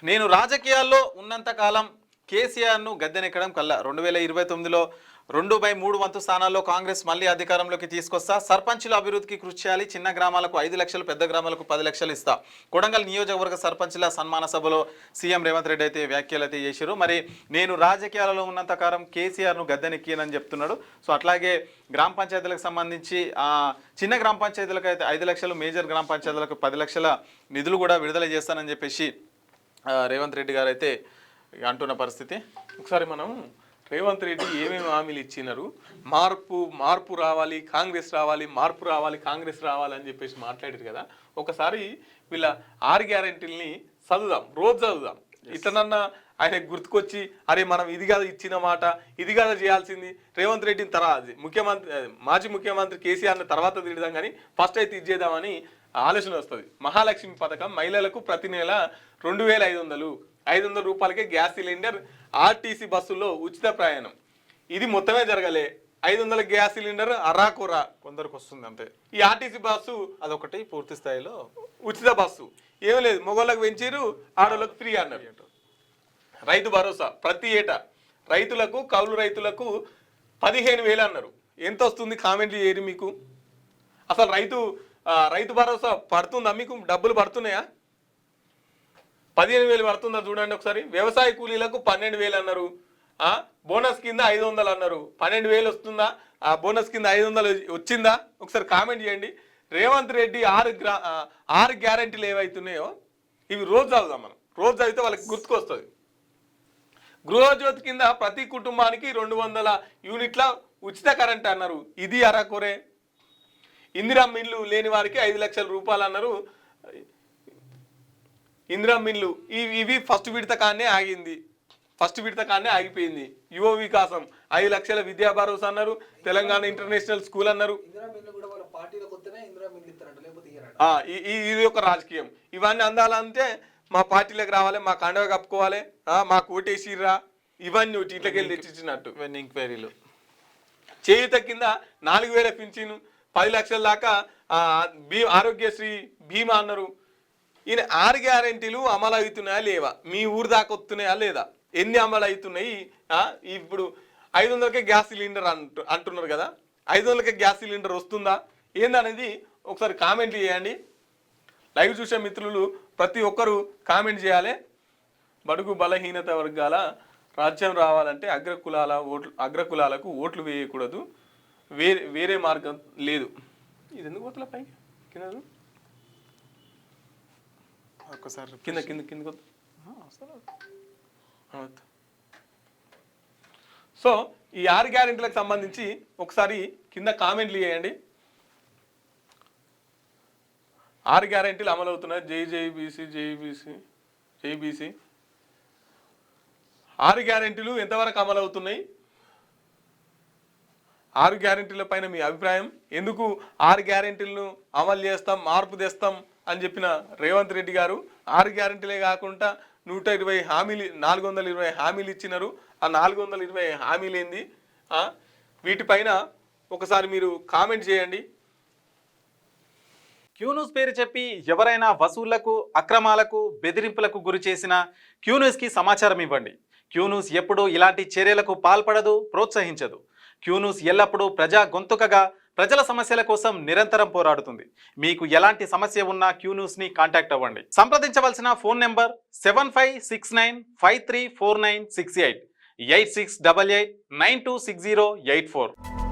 నేను రాజకీయాల్లో ఉన్నంత కాలం కేసీఆర్ను గద్దెనెక్కడం కల్లా 2029లో 2/3 వంతు స్థానాల్లో కాంగ్రెస్ మళ్ళీ అధికారంలోకి తీసుకొస్తా. సర్పంచుల అభివృద్ధికి కృషి చేయాలి. చిన్న గ్రామాలకు 5 లక్షలు, పెద్ద గ్రామాలకు 10 లక్షలు ఇస్తా. కొడంగల్ నియోజకవర్గ సర్పంచుల సన్మాన సభలో సీఎం రేవంత్ రెడ్డి అయితే వ్యాఖ్యలు అయితే చేశారు. మరి నేను రాజకీయాలలో ఉన్నంత కాలం కేసీఆర్ను గద్దెనెక్కినని చెప్తున్నాడు. సో అట్లాగే గ్రామ పంచాయతీలకు సంబంధించి చిన్న గ్రామ పంచాయతీలకు అయితే 5 లక్షలు, మేజర్ గ్రామ పంచాయతీలకు 10 లక్షల నిధులు కూడా విడుదల చేస్తానని చెప్పేసి రేవంత్ రెడ్డి గారు అయితే అంటున్న పరిస్థితి. ఒకసారి మనం రేవంత్ రెడ్డి ఏమేమి హామీలు ఇచ్చినారు, మార్పు రావాలి, కాంగ్రెస్ రావాలి, మార్పు రావాలి, కాంగ్రెస్ రావాలి అని చెప్పేసి మాట్లాడారు కదా. ఒకసారి వీళ్ళ 6 గ్యారెంటీలని చదువుదాం, రోజు చదువుదాం. ఇట్లనన్నా ఆయనకు గుర్తుకొచ్చి అరే మనం ఇది కదా ఇచ్చిన మాట, ఇది కదా చేయాల్సింది. రేవంత్ రెడ్డిని మాజీ ముఖ్యమంత్రి కేసీఆర్ని తర్వాత తిడదాం కానీ ఫస్ట్ అయితే ఇది చేద్దామని ఆలోచన వస్తుంది. మహాలక్ష్మి పథకం మహిళలకు ప్రతి నెల 2,500 రూపాయలకే గ్యాస్ సిలిండర్, ఆర్టీసీ బస్సుల్లో ఉచిత ప్రయాణం. ఇది మొత్తమే జరగలే. 500 గ్యాస్ సిలిండర్ అరాకొరా కొందరికి వస్తుంది అంతే. ఈ ఆర్టీసీ బస్సు అదొకటి పూర్తి స్థాయిలో ఉచిత బస్సు ఏం లేదు. మొగోళ్ళకు పెంచారు, ఆడోళ్ళకు ఫ్రీ అన్నారు. రైతు భరోసా ప్రతి ఏటా రైతులకు, కౌలు రైతులకు 15,000 అన్నారు. ఎంత వస్తుంది కామెంట్లు చేయరు మీకు? అసలు రైతు భరోసా పడుతుందా మీకు? డబ్బులు పడుతున్నాయా? 15,000 పడుతుందా చూడండి ఒకసారి. వ్యవసాయ కూలీలకు 12,000 అన్నారు. బోనస్ కింద 500 అన్నారు. 12,000 వస్తుందా? ఆ బోనస్ కింద 500 వచ్చిందా? ఒకసారి కామెంట్ చేయండి. రేవంత్ రెడ్డి 6 గ్యారెంటీలు ఏవైతున్నాయో ఇవి రోజు చదువుదాం మనం. రోజు చదివితే వాళ్ళకి గుర్తుకొస్తుంది. గృహజ్యోతి కింద ప్రతి కుటుంబానికి 200 యూనిట్ల ఉచిత కరెంట్ అన్నారు. ఇది అరకొరే. ఇందిరా మిల్లు లేని వారికి 5 లక్షల రూపాయలు అన్నారు. ఇందిరా మిల్లు ఇవి ఫస్ట్ విడత కానే ఆగిపోయింది. యువ వికాసం 5 లక్షల విద్యా భరోసా అన్నారు. తెలంగాణ ఇంటర్నేషనల్ స్కూల్ అన్నారు. ఇది ఒక రాజకీయం. ఇవన్నీ అందాలంటే మా పార్టీలోకి రావాలి, మా కండవ కప్పుకోవాలి, మా కోటేసిర్రా, ఇవన్నీ ఇట్లకి వెళ్ళి తెచ్చిచ్చినట్టు. ఇవన్నీ ఎంక్వైరీలు. చేయుత కింద 4,000 పింఛను, 10 లక్షల దాకా ఆరోగ్యశ్రీ బీమా అన్నారు. ఈయన 6 గ్యారెంటీలు అమలు అవుతున్నాయా లేవా? మీ ఊరు దాకా వస్తున్నాయా లేదా? ఎన్ని అమలు అవుతున్నాయి? ఇప్పుడు 500కే గ్యాస్ సిలిండర్ అంటున్నారు కదా. 500కే గ్యాస్ సిలిండర్ వస్తుందా ఏందనేది ఒకసారి కామెంట్లు చేయండి. లైవ్ చూసే మిత్రులు ప్రతి ఒక్కరూ కామెంట్ చేయాలి. బడుగు బలహీనత వర్గాల రాజ్యం రావాలంటే అగ్రకులాలకు ఓట్లు వేయకూడదు, వేరే మార్గం లేదు. ఇది ఎందుకు పోతలే పైకి? కింద ఒక్కసారి కింద సో ఈ 6 గ్యారెంటీలకు సంబంధించి ఒకసారి కింద కామెంట్లు చేయండి. 6 గ్యారెంటీలు అమలు అవుతున్నాయి. జైబీసీ 6 గ్యారెంటీలు ఎంతవరకు అమలు అవుతున్నాయి? 6 గ్యారెంటీల పైన మీ అభిప్రాయం? ఎందుకు 6 గ్యారెంటీలను అమలు చేస్తాం, మార్పు తెస్తాం అని చెప్పిన రేవంత్ రెడ్డి గారు 6 గ్యారెంటీలే కాకుండా 120 హామీలు, 420 హామీలు ఇచ్చినారు. ఆ 420 హామీలు ఏంది? వీటిపైన ఒకసారి మీరు కామెంట్ చేయండి. క్యూన్యూస్ పేరు చెప్పి ఎవరైనా వసూళ్లకు, అక్రమాలకు, బెదిరింపులకు గురి చేసిన క్యూన్యూస్కి సమాచారం ఇవ్వండి. క్యూన్యూస్ ఎప్పుడూ ఇలాంటి చర్యలకు పాల్పడదు, ప్రోత్సహించదు. క్యూన్యూస్ ఎల్లప్పుడూ ప్రజా గొంతుకగా ప్రజల సమస్యల కోసం నిరంతరం పోరాడుతుంది. మీకు ఎలాంటి సమస్య ఉన్నా క్యూన్యూస్ని కాంటాక్ట్ అవ్వండి. సంప్రదించవలసిన ఫోన్ నెంబర్ 7569534968 8688926084.